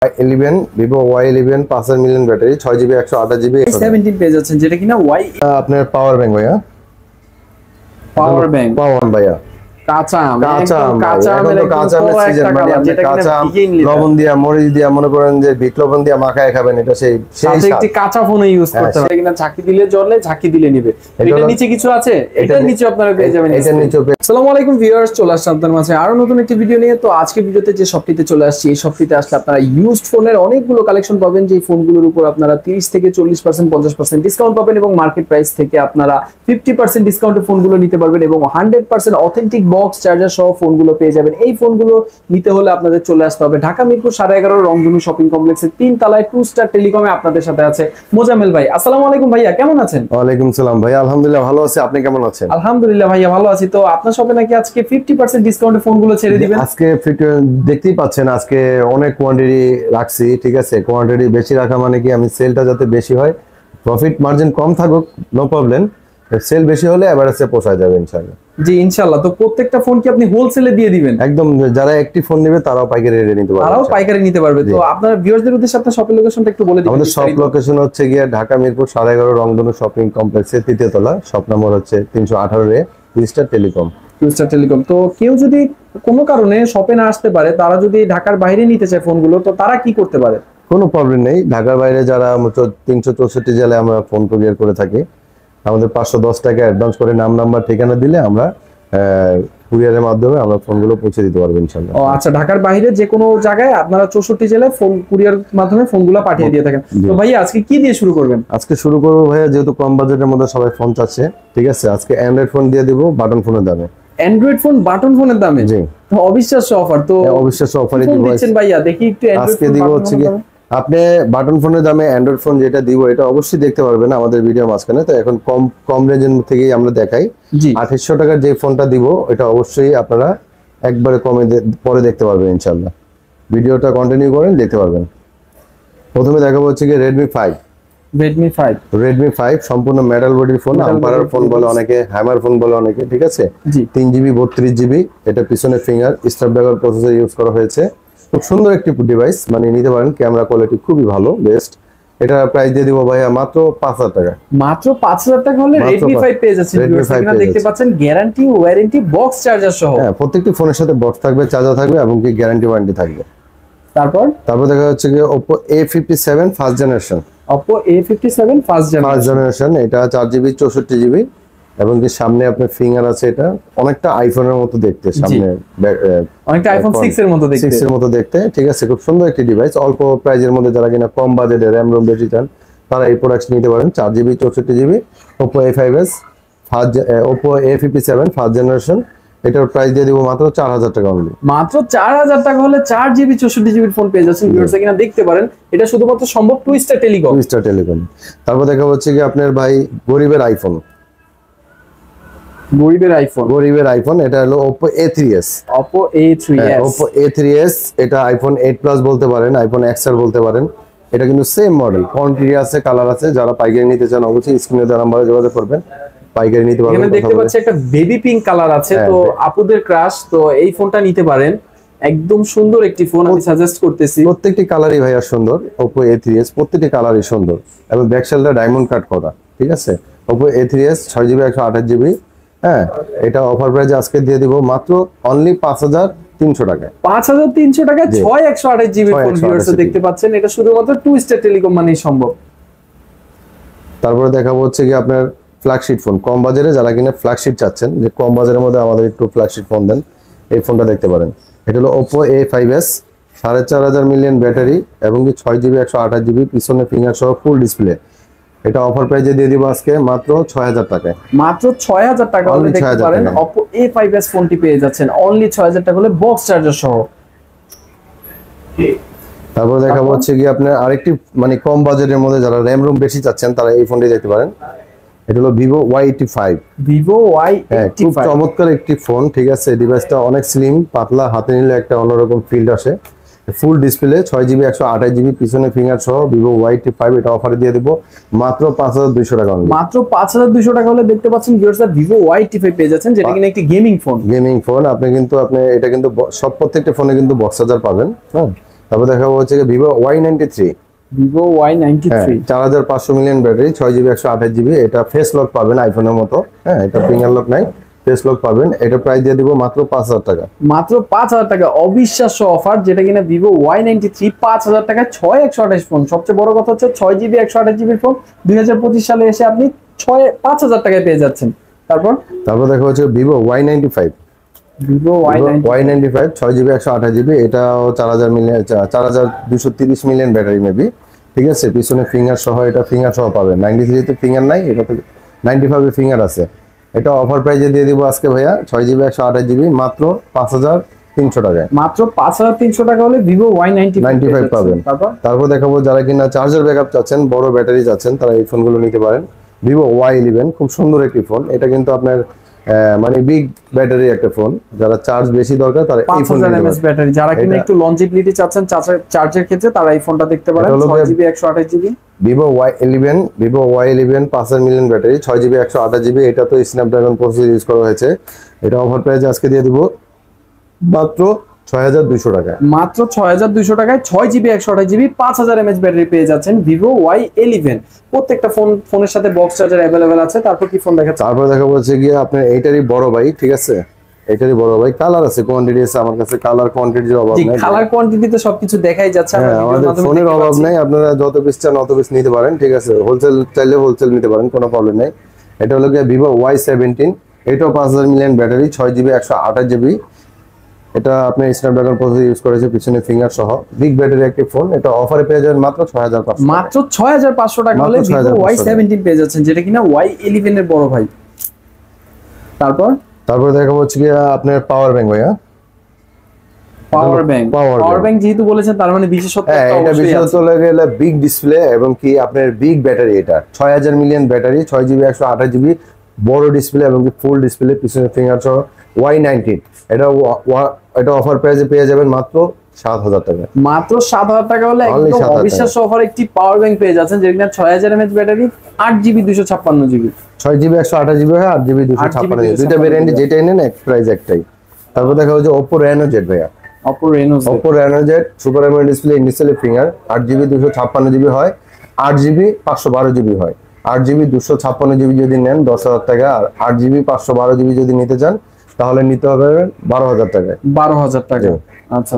Y11 Vivo Y11 5 million battery 6GB 128GB 17 পেয়ে যাচ্ছেন যেটা কিনা Y আপনার পাওয়ার ব্যাংক ভাইয়া পাওয়ার ব্যাংক পাওয়ার ভাইয়া কাঁচা লবণ দিয়া মরিচ দিয়া মনে করেন যে বিট লবণ দিয়া মাখায় খাবেন এটা সেই একটি কাঁচা ফোনে ইউজ করতে হবে কিনা ঝাঁকি দিলে জ্বলে ঝাঁকি দিলে নিবে এটার নিচে কিছু আছে এটার নিচে আপনারা পেয়ে যাবেন এটার নিচে। আসসালামু আলাইকুম ভিউয়ার্স, চলে আসলাম আপনাদের মাঝে আরো নতুন একটি ভিডিও নিয়ে। তো আজকে ভিডিওতে যে শপটিতে চলে আসছি, এই শপটিতে আসলে আপনারা ইউজড ফোনের অনেকগুলো কালেকশন পাবেন, যে ফোনগুলোর উপর আপনারা 30 থেকে 40% 50% ডিসকাউন্ট পাবেন এবং মার্কেট প্রাইস থেকে আপনারা 50% ডিসকাউন্টে ফোনগুলো নিতে পারবেন এবং 100% অথেন্টিক বক্স চার্জার সহ ফোনগুলো পেয়ে যাবেন। এই ফোনগুলো নিতে হলে আপনাদের চলে আসতে হবে ঢাকা মিরপুর 11.5 রংধনু শপিং কমপ্লেক্সের 3 তলায় 2 স্টার টেলিকমে। আপনাদের সাথে আছে মোজাম্মেল ভাই। আসসালামু আলাইকুম ভাইয়া, কেমন আছেন? ওয়ালাইকুম সালাম ভাই, আলহামদুলিল্লাহ ভালো আছি, আপনি কেমন আছেন? আলহামদুলিল্লাহ ভাইয়া ভালো আছি। তো আপনার শপে নাকি আজকে 50% ডিসকাউন্টে ফোনগুলো ছেড়ে দিবেন? আজকে দেখতেই পাচ্ছেন আজকে অনেক কোয়ান্টিটি রাখছি, ঠিক আছে। কোয়ান্টিটি বেশি রাখা মানে কি আমি সেলটা যাতে বেশি হয়, প্রফিট মার্জিন কম থাকুক নো প্রবলেম, সেল বেশি হলে এভারেজে পোষায় যাবে ইনশাআল্লাহ। জি ইনশাআল্লাহ। তো প্রত্যেকটা ফোন কি আপনি হোলসেলে দিয়ে দিবেন? একদম, যারা একটি ফোন নেবে তারাও পাইকারি রেটে নিতে পারবে, তারাও পাইকারি নিতে পারবে। তো আপনার ভিউয়ারদের উদ্দেশ্যে আপনার শপের লোকেশনটা একটু বলে দিন। আমাদের শপ লোকেশন হচ্ছে গিয়ে ঢাকা মিরপুর 11.5 রংধনু শপিং কমপ্লেক্সের 3য় তলা, শপ নম্বর হচ্ছে 318 এ 2 স্টার টেলিকম। 2 star telecom. তো কেউ যদি কোনো কারণে শপে না আসতে পারে, তারা যদি ঢাকার বাইরে নিতে চায় ফোনগুলো, তো তারা কি করতে পারে? কোনো প্রবলেম নেই, ঢাকার বাইরে যারা 364 জেলায় আমরা ফোন কুরিয়ার করে থাকি, আমাদের 510 টাকা অ্যাডভান্স করে নাম নাম্বার ঠিকানা দিলে আমরা কুরিয়ারের মাধ্যমে আমরা ফোনগুলো পৌঁছে দিতে পারবো ইনশাআল্লাহ। ও আচ্ছা, ঢাকার বাইরে যে কোনো জায়গায় আপনারা 64 জেলায় ফোন কুরিয়ার মাধ্যমে ফোনগুলো পাঠিয়ে দিয়ে থাকেন। তো ভাইয়া আজকে কি দিয়ে শুরু করবেন? আজকে শুরু করবো ভাইয়া, যেহেতু কম বাজেটের মধ্যে সবাই ফোন চাচ্ছে, ঠিক আছে, আজকে অ্যান্ড্রয়েড ফোন দিয়ে দিব বাটন ফোনের দামে। অ্যান্ড্রয়েড ফোন বাটন ফোনের দামে? জি, অবিশ্বাস্য অফার। তো অবিশ্বাস্য অফারই দিব ভাইয়া, দেখি একটু আজকে দিব হচ্ছে কি আপনি বাটন ফোনের দামে অ্যান্ড্রয়েড ফোন যেটা দিব এটা অবশ্যই দেখতে পারবেন আমাদের ভিডিওর মাঝখানে। তো এখন কম রেঞ্জের থেকেই আমরা দেখাই। 2800 টাকার যে ফোনটা দিব এটা অবশ্যই আপনারা একবারে কমে পরে দেখতে পারবেন ইনশাআল্লাহ। ভিডিওটা কন্টিনিউ করেন, দেখতে পারবেন। প্রথমে দেখাবো হচ্ছে কি Redmi 5 সম্পূর্ণ মেটাল বডির ফোন, আম্পারার ফোন বলে অনেকে, হ্যামার ফোন বলে অনেকে, ঠিক আছে। 3GB 32GB, এটা পিছনে ফিঙ্গার স্ন্যাপড্রাগন প্রসেসর ইউজ করা হয়েছে। খুব সুন্দর একটি ডিভাইস, মানে নিতে পারেন, ক্যামেরা কোয়ালিটি খুবই ভালো, বেস্ট। এটা প্রাইস দিয়ে দিব ভাইয়া মাত্র 5000 টাকা। মাত্র 5000 টাকা হলে Redmi 5 পেয়ে যাচ্ছেন। আপনারা দেখতে পাচ্ছেন গ্যারান্টি ওয়ারেন্টি বক্স চার্জার সহ। হ্যাঁ, প্রত্যেকটি ফোনের সাথে বক্স থাকবে, চার্জার থাকবে এবং কি গ্যারান্টি ওয়ারেন্টি থাকবে। তারপর দেখা যাচ্ছে যে Oppo A57 first generation. Oppo A57 first generation, এটা 4GB 64GB এবং কি সামনে আপনার ফিঙ্গার আছে। এটা অনেকটা আইফোনের মতো দেখতে, সামনে অনেকটা আইফোন 6 এর মতো দেখতে, ঠিক আছে। খুব সুন্দর একটি ডিভাইস, অল্প প্রাইজের মধ্যে যারা কিনা কম বাজেটে র‍্যাম রোম বেশি চান তারা এই প্রোডাক্ট নিতে পারেন। 4GB 64GB Oppo A57 first generation, এটার প্রাইস দিয়ে দিব মাত্র 4000 টাকা অনলি। মাত্র 4000 টাকা হলে 4GB 64GB ফোন পেয়ে যাচ্ছেন। ভিউয়ার্স কিনা দেখতে পারেন, এটা শুধুমাত্র সম্ভব 2 স্টার টেলিকম। তারপর দেখা হচ্ছে কি আপনার ভাই গরিবের আইফোন, এটা হলো Oppo A3s। Oppo A3s এটা iPhone 8 Plus বলতে পারেন, iPhone XR বলতে পারেন। এটা কিন্তু সেম মডেল, কোয়ান্টিটি আছে, কালার আছে। যারা পাইকারি নিতে চান অবশ্যই স্ক্রিনে দেওয়া নম্বরে যোগাযোগ করবেন, পাইকারি নিতে পারবেন। এখানে দেখতে পাচ্ছি একটা বেবি পিঙ্ক কালার আছে, তো আপুদের ক্রাশ, তো এই ফোনটা নিতে পারেন। একদম সুন্দর একটি ফোন, আমি সাজেস্ট করতেছি। প্রত্যেকটি কালারই ভাইয়া সুন্দর, Oppo A3s প্রত্যেকটি কালারই সুন্দর এবং ব্যাক সাইডটা ডায়মন্ড কাট করা, ঠিক আছে। Oppo A3s 6GB 128GB, হ্যাঁ, এটা অফার প্রাইসে আজকে দিয়ে দিব মাত্র অনলি 5300 টাকায়। 5300 টাকায় 128GB ফোন ভিউয়ার্স দেখতে পাচ্ছেন। এটা শুধুমাত্র 2 স্টার টেলিকম মানেই সম্ভব। তারপরে দেখাবো হচ্ছে কি আপনার ফ্ল্যাগশিপ ফোন, কম বাজারে যারা কিনা ফ্ল্যাগশিপ চাচ্ছেন, যে কম বাজারের মধ্যে আমাদের একটু ফ্ল্যাগশিপ ফোন দেন, এই ফোনটা দেখতে পারেন। এটা হলো Oppo A5s 4500 মিলিয়ন ব্যাটারি এবং কি 6GB 128GB পিছনে ফিঙ্গার সহ ফুল ডিসপ্লে। এটা অফার প্রাইসে দিয়ে দিব আজকে মাত্র 6000 টাকায়। মাত্র 6000 টাকা হলে দেখতে পারেন Oppo A5s ফোনটি পেয়ে যাচ্ছেন অনলি 6000 টাকা হলে বক্স চার্জার সহ। তারপর দেখাবো হচ্ছে কি আপনার আরেকটি, মানে কম বাজেটের মধ্যে যারা র‍্যাম রোম বেশি চাচ্ছেন তারা এই ফোনটি দেখতে পারেন। এটা হলো Vivo Y85। খুব চমৎকার একটি ফোন, ঠিক আছে। ডিভাইসটা অনেক স্লিম, পাতলা, হাতে নিলে একটা অন্যরকম ফিল আসে। ফুল ডিসপ্লে 6GB 128GB পিছনে ফিঙ্গার সহ Vivo Y85, এটা অফারে দিয়ে দিব মাত্র 5200 টাকা। মাত্র 5200 টাকা হলে দেখতে পাচ্ছেন ভিউয়ার্স Vivo Y85 পেয়ে যাচ্ছেন, যেটা কিনা একটি গেমিং ফোন। আপনি কিন্তু এটা কিন্তু সব প্রত্যেকটা ফোনে কিন্তু বক্স চার্জার পাবেন, হ্যাঁ। তারপর দেখাবো হচ্ছে Vivo Y93। Vivo Y93 4500 million battery, 6GB 128GB। এটা ফেস লক পাবেন আইফোনের মতো, হ্যাঁ এটা ফিঙ্গার লক নাই, ফেস লক পাবেন। এটা প্রাইস দিয়ে দিব মাত্র 5000 টাকা। মাত্র 5000 টাকা, অবিশ্বাস্য অফার, যেটা কিনা ভিভো Y93 5000 টাকায় 6128 ফোন। সবচেয়ে বড় কথা হচ্ছে 6GB 128GB ফোন 2025 সালে এসে আপনি 5000 টাকায় পেয়ে যাচ্ছেন। তারপর দেখা হচ্ছে Vivo Y95। Vivo Y95 6GB 128GB। এটাও 4230 মিলিয়ন ব্যাটারি মেবি, ঠিক আছে। পিছনে ফিঙ্গার সহ, এটা ফিঙ্গার সহ পাবেন। 93 তে ফিঙ্গার নাই, এটা 95 এ ফিঙ্গার আছে। এটা অফার প্রাইসে দিয়ে দিব আজকে ভাইয়া 6GB 128GB মাত্র 5300 টাকায়। মাত্র 5300 টাকা হলে ভিভো Y95 পাবেন। তারপর দেখাবো যারা কিনা চার্জার ব্যাকআপ চাচ্ছেন, বড় ব্যাটারি চাচ্ছেন, তারা এই ফোনগুলো নিতে পারেন। ভিভো Y11 খুব সুন্দর একটি ফোন। এটা কিন্তু আপনার মানে বিগ ব্যাটারি একটা ফোন, যারা চার্জ বেশি দরকার তারা এই ফোনটা নিতে পারেন। ব্যাটারি যারা কিনা একটু লঞ্জিভিটি চাচ্ছেন চার্জের ক্ষেত্রে, তারা এই ফোনটা দেখতে পারেন। 6GB 128GB Vivo Y11 5000 million battery, 6GB 128GB। এটা তো স্ন্যাপড্রাগন প্রসেসর ইউজ করা হয়েছে। এটা অফার প্রাইসে আজকে দিয়ে দিব মাত্র 6200 টাকায়। মাত্র 6200 টাকায় 6GB 128GB 5000 mAh ব্যাটারি পেয়ে যাচ্ছেন ভিভো Y11। প্রত্যেকটা ফোনের সাথে বক্স চার্জার अवेलेबल আছে। তারপর কি ফোন দেখাচ্ছেন? তারপর দেখাবো হচ্ছে গিয়ে আপনার এইটারই বড় ভাই, ঠিক আছে, এটারই বড় ভাই। কালার আছে, কোয়ান্টিটি আছে আমার কাছে, কালার কোয়ান্টিটির অভাব নাই। কালার কোয়ান্টিটিতে সবকিছু দেখাই যাচ্ছে, আমাদের ফোনের অভাব নাই। আপনারা যত পিস চান অত পিস নিতে পারেন, ঠিক আছে। হোলসেল চাইলে হোলসেল নিতে পারেন, কোনো প্রবলেম নাই। এটা হলো গিয়ে ভিভো Y17। এটাও 5000 মিলিয়ন ব্যাটারি, 6GB 128GB। এটা আপনি স্ন্যাপড্রাগন প্রসেসর ইউজ করেছে, পিছনে ফিঙ্গার সহ, বিগ ব্যাটারি একটি ফোন। এটা অফারে পেয়ে যাবেন মাত্র 6500। মাত্র 6500 টাকা হলে ভিভো Y17 পেয়ে যাচ্ছেন, যেটা কিনা Y11 এর বড় ভাই। তারপর দেখাবো হচ্ছে কি আপনার পাওয়ার ব্যাংক ভাইয়া। পাওয়ার ব্যাংক যেহেতু বলেছেন, তার মানে বিশেষত্ব এটা বিশেষত্ব লাগে বিগ ডিসপ্লে এবং কি আপনার বিগ ব্যাটারি। এটা 6000 মিলিয়ন ব্যাটারি, 6GB 128GB, বড় ডিসপ্লে এবং কি ফুল ডিসপ্লে, পিছনে ফিঙ্গার সহ। Y19 এটা অফার প্রাইসে পেয়ে যাবেন মাত্র 7000 টাকা। মাত্র 7000 টাকা হলে একদম অবিশ্বাস্য অফার একটি পাওয়ার ব্যাংক পেয়ে যাচ্ছেন, যেটা 6000 mAh battery, 8GB 256GB। 6GB 128GB হয়, 8GB 256GB। দুইটা ভেরিয়েন্ট, যেটাই নেন এক প্রাইস একটাই। তারপর দেখা হচ্ছে Oppo Reno Z ভাইয়া। Oppo Reno Z super AMOLED display, in-display finger, 8GB 256GB হয়, 8GB 512GB হয়। 8GB 256GB যদি নেন 10000 টাকা, আর 8GB 512GB যদি নিতে চান তাহলে নিতে হবে 12000 টাকায়। 12000 টাকা। আচ্ছা,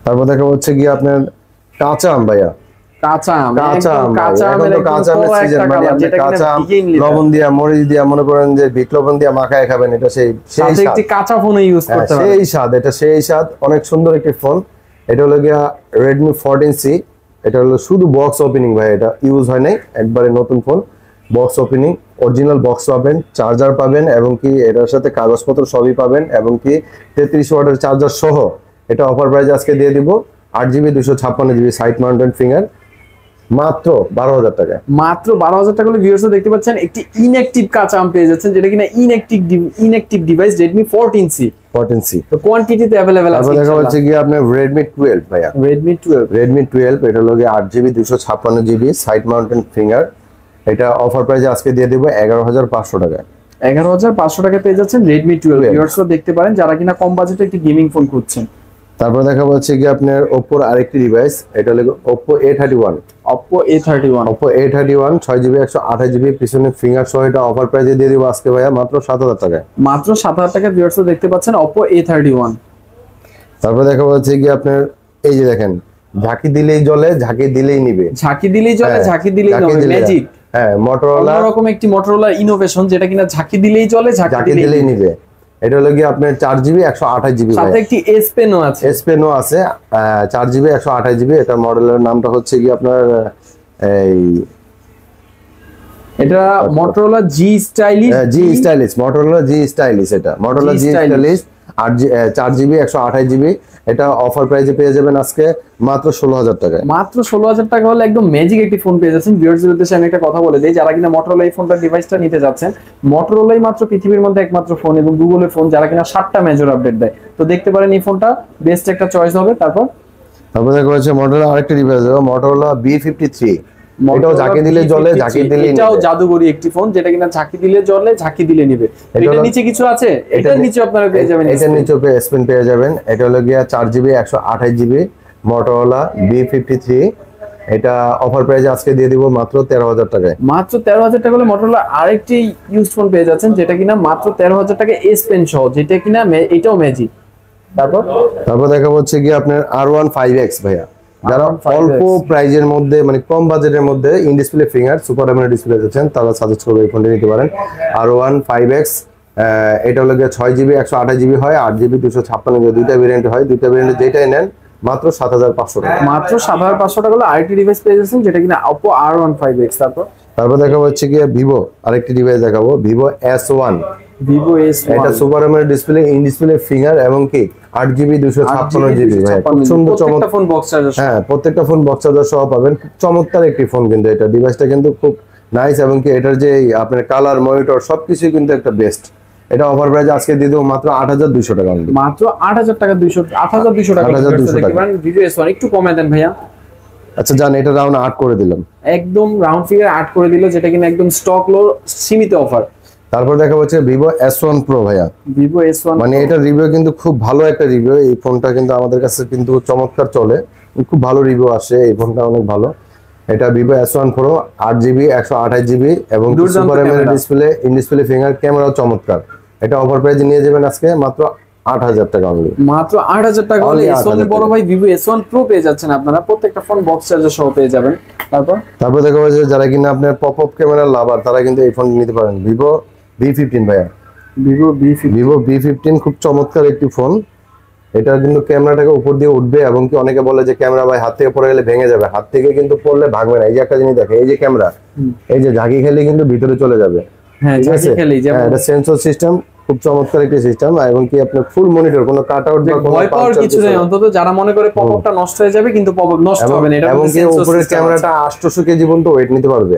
তারপর দেখা হচ্ছে কি আপনার কাঁচা আম ভাইয়া। কাঁচা আম সিজন, মানে আপনি কাঁচা আম লবণ দিয়া, মরিচ দিয়া, মনে করেন যে বিট লবণ দিয়া মাখায় খাবেন, এটা সেই একটি কাঁচা ফোনে ইউজ করতে পারবেন, সেই স্বাদ। এটা সেই স্বাদ, অনেক সুন্দর একটি ফোন। এটা হলো গিয়া Redmi 14C। এটা হলো শুধু বক্স ওপেনিং ভাই, এটা ইউজ হয় নাই, একবারে নতুন phone. Box opening, original box পাবেন, চার্জার পাবেন, এবং কি এটার সাথে কাগজপত্র সবই পাবেন, এবং কি 33 ওয়াটের চার্জার সহ। এটা অফার প্রাইস আজকে দিয়ে দিব 8GB 256GB side mounted finger, মাত্র 12000 টাকা। মাত্র 12000 টাকা হলে ভিউয়ার্স দেখতে পাচ্ছেন একটি ইনঅ্যাকটিভ কাঁচা আম পেয়ে যাচ্ছেন, যেটা কিনা ইনঅ্যাকটিভ ডিভাইস Redmi 14C। তো কোয়ান্টিটিতে अवेलेबल আছে। দেখা হচ্ছে কি আপনার Redmi 12 ভাইয়া। Redmi 12 এটা হলো 8GB 256GB side mounted finger. এটা অফার প্রাইসে আজকে দিয়ে দেব 11500 টাকা। 11500 টাকা পেয়ে যাচ্ছেন Redmi 12। ভিউয়ার্স দেখতে পারেন যারা কিনা কম বাজেটে একটি গেমিং ফোন খুঁজছেন। তারপর দেখা হচ্ছে কি আপনার Oppo আরেকটি ডিভাইস, এটা হলো Oppo A31। Oppo A31 6GB 128GB, পিছনে ফিঙ্গার সহ। এটা অফার প্রাইসে দিয়ে দিব আজকে ভাইয়া মাত্র 7000 টাকা। মাত্র 7000 টাকা ভিউয়ার্স দেখতে পাচ্ছেন Oppo A31। তারপর দেখা হচ্ছে কি আপনার এই যে দেখেন, ঝাঁকি দিলেই জ্বলে, ঝাঁকি দিলেই নিবে, ঝাঁকি দিলেই জ্বলে, ঝাঁকি দিলেই নিবে, ম্যাজিক। Motorola এরকম একটি Motorola ইনোভেশন, যেটা কিনা ঝাঁকি দিলেই জ্বলে, ঝাঁকি দিলেই নিবে। এটা হলো কি আপনার 4GB 128GB, সাথে একটি S Pen আছে 4GB 128GB। এটা মডেলের নামটা হচ্ছে কি আপনার এটা Motorola G Stylish, Motorola G Stylish। এটা Motorola G Stylish 4GB 128GB। এটা অফার প্রাইসে পেয়ে যাবেন আজকে মাত্র 16000 টাকায়। মাত্র 16000 টাকা হলে একদম ম্যাজিক একটি ফোন পেয়ে যাচ্ছেন। ভিউয়ারদের উদ্দেশ্যে আমি একটা কথা বলে দেই, যারা কিনা Motorola এই ফোনটা ডিভাইসটা নিতে যাচ্ছেন, Motorola মাত্র পৃথিবীর মধ্যে একমাত্র ফোন এবং গুগলের ফোন যারা কিনা 7টা মেজর আপডেট দেয়। তো দেখতে পারেন এই ফোনটা বেস্ট একটা চয়েস হবে। তারপর দেখা হচ্ছে Motorola আরেকটা ডিভাইস, Motorola B53। এটাও ঝাঁকি দিলে জ্বলে, ঝাঁকি দিলে নিবে। এটাও জাদুকরি একটি ফোন, যেটা কিনা ঝাঁকি দিলে জ্বলে, ঝাঁকি দিলে নিবে। এটার নিচে কিছু আছে, এটার নিচে আপনারা পেয়ে যাবেন, এটার নিচে S Pen পেয়ে যাবেন। এটা হলো গিয়া 4GB 128GB Motorola B53, এটা অফার প্রাইসে আজকে দিয়ে দিব মাত্র 13,000 টাকায়। মাত্র 13,000 টাকা হলে Motorola আরেকটি ইউজ ফোন পেয়ে যাচ্ছেন, যেটা কিনা মাত্র 13,000 টাকা এস পেন সহ, যেটা কিনা এটাও ম্যাজিক। তারপর দেখা হচ্ছে কি আপনার R1 5X ভাইয়া, যারা অল্প প্রাইজের মধ্যে মানে কম বাজেটের মধ্যে in display finger super AMOLED display চাচ্ছেন, তারা সাজেস্ট করবে এই ফোনটি নিতে পারেন। R1 5X, এটা হলো 6GB 128GB হয়, 8GB 256GB, দুইটা ভেরিয়েন্ট হয়। দুইটা ভেরিয়েন্ট যেটাই নেন মাত্র 7,500 টাকা। মাত্র 7,500 টাকা হলে আরেকটি ডিভাইস পেয়ে যাচ্ছেন, যেটা কিনা Oppo R1 5X। তারপর দেখাবো হচ্ছে কি ভিভো আরেকটি ডিভাইস দেখাবো, ভিভো S1। এটা super AMOLED display, in display finger এবং কি 8GB 256GB ভাই, খুব সুন্দর চমৎকার ফোন বক্স চার্জার। হ্যাঁ, প্রত্যেকটা ফোন বক্স চার্জার সহ পাবেন। খুব চমৎকার একটি ফোন কিন্তু এটা, ডিভাইসটা কিন্তু খুব নাইস এবং কি এটার যে আপনার কালার মনিটর সবকিছু কিন্তু একটা বেস্ট। এটা অফার প্রাইস আজকে দিয়ে দেবো মাত্র 8,200 টাকা। মাত্র 8,000 টাকা, 8,200 টাকা। 8,200 টাকা। ভিভো S1 একটু কমায় দেন ভাইয়া। আচ্ছা জান, এটা রাউন্ড 8 করে দিলাম, একদম রাউন্ড ফিগার 8 করে দিল, যেটা কিনা একদম স্টক লো, সীমিত অফার। তারপর দেখা হচ্ছে ভিভো S1 Pro ভাইয়া, ভিভো S1 মানে এটা রিভিউ কিন্তু খুব ভালো একটা রিভিউ। এই ফোনটা কিন্তু আমাদের কাছে কিন্তু চমৎকার চলে, খুব ভালো রিভিউ আসে, এই ফোনটা অনেক ভালো। এটা Vivo S1 Pro 8GB 128GB এবং super AMOLED display, in display finger, ক্যামেরাও চমৎকার। এটা অফার প্রাইসে নিয়ে যাবেন আজকে মাত্র 8,000 টাকা অনলি। মাত্র 8,000 টাকা হলে S1 বড় ভাই ভিভো S1 Pro পেয়ে যাচ্ছেন আপনারা, প্রত্যেকটা ফোন বক্স চার্জার সহ পেয়ে যাবেন। তারপর দেখা যাচ্ছে যারা কিনা আপনার পপ আপ ক্যামেরার লাভার, তারা কিন্তু এই ফোন নিতে পারেন। ভিভো B15 ভাইয়া, ভিভো B15 খুব চমৎকার একটি ফোন। এটা কিন্তু ক্যামেরাটাকে উপর দিয়ে উঠবে এবং কি অনেকে বলে যে ক্যামেরা ভাই হাত থেকে পড়ে গেলে ভেঙে যাবে, হাত থেকে কিন্তু পড়লে ভাঙবে না। এই যে একটা জিনিস দেখে, এই যে ক্যামেরা, এই যে ঝাঁকি খেলে কিন্তু ভিতরে চলে যাবে। হ্যাঁ, ঝাঁকি খেলে এটা সেন্সর সিস্টেম, খুব চমৎকার একটি সিস্টেম এবং কি আপনার ফুল মনিটর, কোনো কাট আউট বা কোনো ভয় পাওয়ার কিছু নেই। অন্তত যারা মনে করে পপআপটা নষ্ট হয়ে যাবে, কিন্তু পপআপ নষ্ট হবে না। এটা এবং কি উপরের ক্যামেরাটা 800 কেজি পর্যন্ত ওয়েট নিতে পারবে।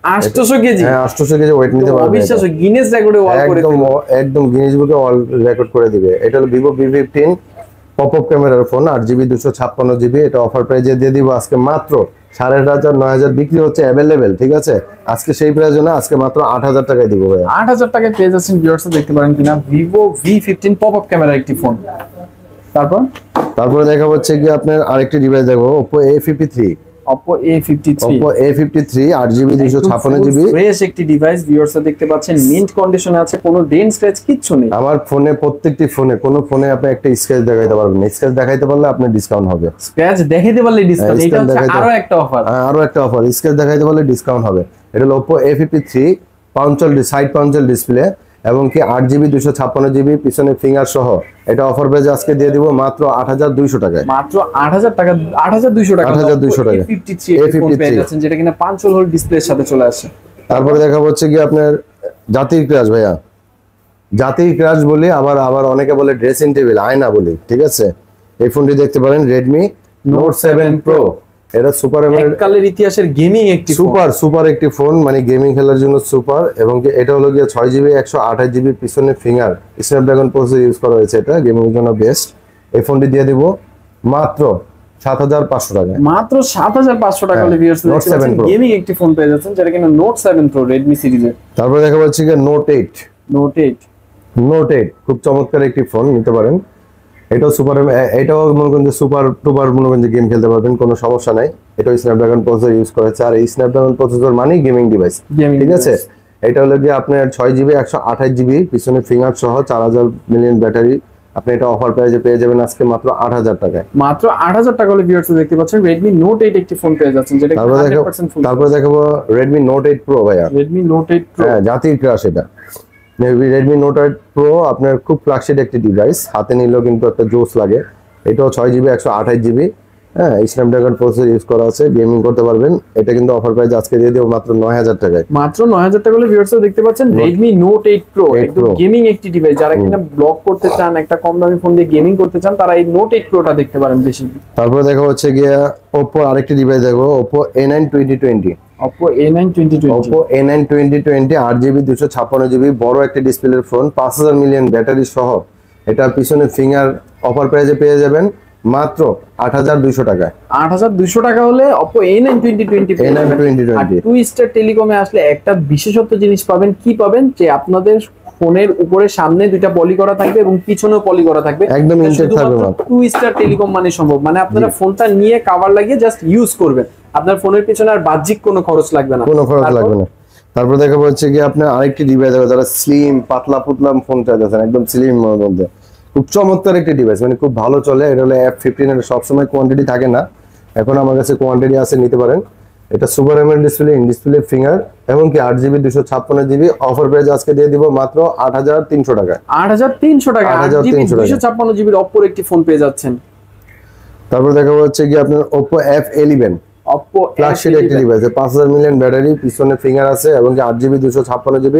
800 কেজি? হ্যাঁ, 800 কেজি ওয়েট নিতে পারবে। অবিশ্বাস্য, গিনেস রেকর্ডে ওয়াল করে দিবে, একদম গিনেস বুকে ওয়াল রেকর্ড করে দিবে। এটা হলো ভিভো B15 পপআপ ক্যামেরার ফোন, 8GB 256GB। এটা অফার প্রাইসে দিয়ে দিব আজকে মাত্র 8,500 9,000 বিক্রি হচ্ছে अवेलेबल, ঠিক আছে? আজকে সেই প্রাইসে না, আজকে মাত্র 8,000 টাকায় দিব ভাই। 8,000 টাকায় পেয়ে যাচ্ছেন। ভিউয়ার্স দেখতে পারেন কিনা ভিভো V15 পপআপ ক্যামেরার একটি ফোন। তারপরে দেখা হচ্ছে কি আপনার আরেকটি ডিভাইস দেখো, Oppo A53। Oppo A53 8GB 256GB fresh একটি ডিভাইস। ভিউয়ার্স দেখতে পাচ্ছেন মিন্ট কন্ডিশনে আছে, কোনো ডেন্ট স্ক্র্যাচ কিচ্ছু নেই। আমার ফোনে প্রত্যেকটি ফোনে কোনো ফোনে আপনি একটা স্ক্র্যাচ দেখাইতে পারবেন না, স্ক্র্যাচ দেখাইতে পারলে আপনার ডিসকাউন্ট হবে। স্ক্র্যাচ দেখাইতে পারলে ডিসকাউন্ট, এটা হচ্ছে আরো একটা অফার। আরো একটা অফার, স্ক্র্যাচ দেখাইতে পারলে ডিসকাউন্ট হবে। এটা হলো Oppo A53 side Panchal display এবং কি 8GB 256GB পিছনে ফিঙ্গার সহ। এটা অফার প্রাইসে আজকে দিয়ে দিব মাত্র 8,200 টাকায়। মাত্র 8,000 টাকা, 8,200 টাকা। 8,200 টাকা A53 পেয়ে যাচ্ছেন, যেটা কিনা 5 হোল ডিসপ্লের সাথে চলে আসে। তারপরে দেখা হচ্ছে কি আপনার জাতির ক্রাশ ভাইয়া, জাতির ক্রাশ বলি, আবার অনেকে বলে ড্রেসিং টেবিল, আয়না বলি, ঠিক আছে? এই ফোনটি দেখতে পারেন Redmi Note 7 Pro। এটা সুপার অ্যামোলেড কালের ইতিহাসের গেমিং একটি সুপার একটি ফোন, মানে গেমিং খেলার জন্য সুপার। এবং এটা হলো গিয়ে 6GB 128GB পিছনে ফিঙ্গার, স্ন্যাপড্রাগন প্রসেসর ইউজ করা হয়েছে, এটা গেমিং এর জন্য বেস্ট। এই ফোনটি দিয়ে দিব মাত্র 7,500 টাকা। মাত্র 7,500 টাকা হলে ভিউয়ার্স গেমিং একটি ফোন পেয়ে যাচ্ছেন, যেটা কিনা Note 7 Pro Redmi সিরিজের। তারপরে দেখা যাচ্ছে কি Note 8 খুব চমৎকার একটি ফোন, নিতে পারেন। এটাও সুপার, এটাও মনে করেন যে সুপার টুপার মনে করেন যে গেম খেলতে পারবেন, কোনো সমস্যা নাই। এটাও স্ন্যাপড্রাগন প্রসেসর ইউজ করেছে, আর এই স্ন্যাপড্রাগন প্রসেসর মানেই গেমিং ডিভাইস, ঠিক আছে? এটা হলো গিয়ে আপনার 6GB 128GB পিছনে ফিঙ্গার সহ, 4,000 মিলিয়ন ব্যাটারি। আপনি এটা অফার প্রাইসে পেয়ে যাবেন আজকে মাত্র 8,000 টাকায়। মাত্র 8,000 টাকা হলে ভিউয়ার্স দেখতে পাচ্ছেন Redmi Note 8 একটি ফোন পেয়ে যাচ্ছেন, যেটা 100% ফুল। তারপরে দেখাবো Redmi Note 8 Pro ভাইয়া, Redmi Note 8 Pro, হ্যাঁ জাতির ক্রাশ। এটা Redmi Note 8 Pro আপনার খুব ফ্ল্যাগশিপ একটি ডিভাইস, হাতে নিলেও কিন্তু একটা জোস লাগে। এটাও 6GB 128GB, হ্যাঁ স্ন্যাপড্রাগন প্রসেসর ইউজ করা আছে, গেমিং করতে পারবেন। এটা কিন্তু অফার প্রাইস আজকে দিয়ে দেব মাত্র 9,000 টাকায়। মাত্র 9,000 টাকা হলে ভিউয়ার্স দেখতে পাচ্ছেন Redmi Note 8 Pro একদম গেমিং একটি ডিভাইস। যারা কিনা ব্লগ করতে চান, একটা কম দামি ফোন দিয়ে গেমিং করতে চান, তারা এই Note 8 Proটা দেখতে পারেন বেশি। তারপরে দেখা হচ্ছে গিয়া Oppo আরেকটি ডিভাইস দেখো, Oppo A9 2020। Oppo A9 2020 8GB 256GB বড় একটা ডিসপ্লের ফোন, 5,000 মিলিয়ন ব্যাটারি সহ। এটা পিছনে ফিঙ্গার, অফার প্রাইসে পেয়ে যাবেন মাত্র 8200 টাকায়। 8200 টাকা হলে Oppo A9 2020 A9 2020 two star টেলিকমে আসলে একটা বিশেষত্ব জিনিস পাবেন। কি পাবেন? যে আপনাদের ফোনের উপরে সামনে দুইটা পলি করা থাকবে এবং পিছনেও পলি করা থাকবে, একদম ইনটেক থাকবে। টু স্টার টেলিকম মানে সম্ভব, মানে আপনারা ফোনটা নিয়ে কভার লাগিয়ে জাস্ট ইউজ করবেন, আপনার ফোনের পিছনে আর বাহ্যিক কোনো খরচ লাগবে না, কোনো খরচ লাগবে না। তারপর দেখা হচ্ছে কি আপনার আরেকটি ডিভাইস আছে, যারা স্লিম পাতলা পুতলা ফোন চাইতেছেন, একদম স্লিম মধ্যে খুব চমৎকার একটি ডিভাইস, মানে খুব ভালো চলে। এটা হলো F15, এর সবসময় কোয়ান্টিটি থাকে না, এখন আমার কাছে কোয়ান্টিটি আছে, নিতে পারেন। এটা super ML display, in display finger এবং কি 8GB 256GB। অফার প্রাইস আজকে দিয়ে দিব মাত্র 8300 টাকায়। 8300 টাকা 8GB 256GB Oppo একটি ফোন পেয়ে যাচ্ছেন। তারপর দেখা হচ্ছে কি আপনার Oppo F11 Oppo ফ্ল্যাগশিপ একটি ডিভাইস, 5000 মিলিয়ন ব্যাটারি, পিছনে ফিঙ্গার আছে এবং কি 8GB 256GB।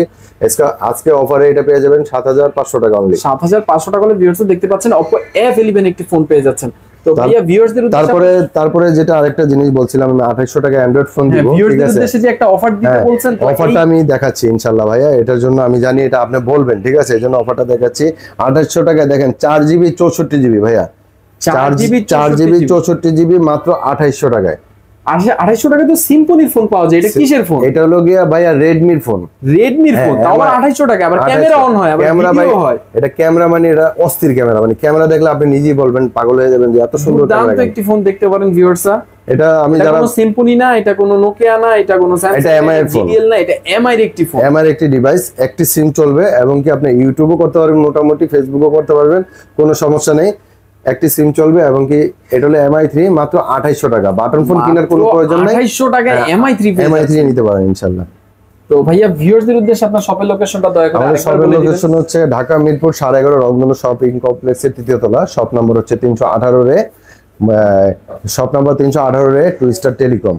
আজকে অফারে এটা পেয়ে যাবেন 7500 টাকা অনলি। 7500 টাকা হলে ভিউয়ার্স দেখতে পাচ্ছেন Oppo F11 একটি ফোন পেয়ে যাচ্ছেন। তো ভাইয়া ভিউয়ার্সদের তারপরে যেটা আরেকটা জিনিস বলছিলাম, আমি 2800 টাকা অ্যান্ড্রয়েড ফোন দিব, ঠিক আছে? ভিউয়ার্সদের যে একটা অফার দিতে বলছেন, তো অফারটা আমি দেখাচ্ছি ইনশাআল্লাহ ভাইয়া, এটার জন্য আমি জানি এটা আপনি বলবেন, ঠিক আছে? এজন্য অফারটা দেখাচ্ছি। 2800 টাকায় দেখেন 4GB 64GB ভাইয়া, 4GB 64GB মাত্র 2800 টাকায়। 2800 টাকা তো সিম্পনির ফোন পাওয়া যায়। এটা কিসের ফোন? এটা হলো গিয়া ভাইয়া রেডমির ফোন। রেডমির ফোন, তাও আবার 2800 টাকা, আবার ক্যামেরা অন হয়, আবার ভিডিও হয়। এটা ক্যামেরা মানে এটা অস্থির ক্যামেরা, মানে ক্যামেরা দেখলে আপনি নিজেই বলবেন, পাগল হয়ে যাবেন যে এত সুন্দর ক্যামেরা। দাম তো একটি ফোন দেখতে পারেন ভিউয়ার্সরা। এটা আমি যারা কোনো সিম্পনি না, এটা কোনো নোকিয়া না, এটা কোনো স্যামসাং, এটা এমআই এর ফোন, জিডিএল না, এটা এমআই এর একটি ফোন। এমআই এর একটি ডিভাইস, একটি সিম চলবে এবং কি আপনি ইউটিউবও করতে পারবেন, মোটামুটি ফেসবুকও করতে পারবেন, কোনো সমস্যা নেই। একটি সিম চলবে এবং কি এটা হলো MI3 মাত্র 2800 টাকা। বাটন ফোন কেনার কোনো প্রয়োজন নাই, 2800 টাকায় MI3 নিতে পারেন ইনশাআল্লাহ। তো ভাইয়া ভিউয়ারদের উদ্দেশ্যে আপনার শপের লোকেশনটা দয়া করে আমাদের শপের লোকেশন হচ্ছে ঢাকা মিরপুর 11.5 রংধনু শপিং কমপ্লেক্সের 3য় তলা, শপ নাম্বার হচ্ছে 318 রে, শপ নাম্বার 318 রে টু স্টার টেলিকম।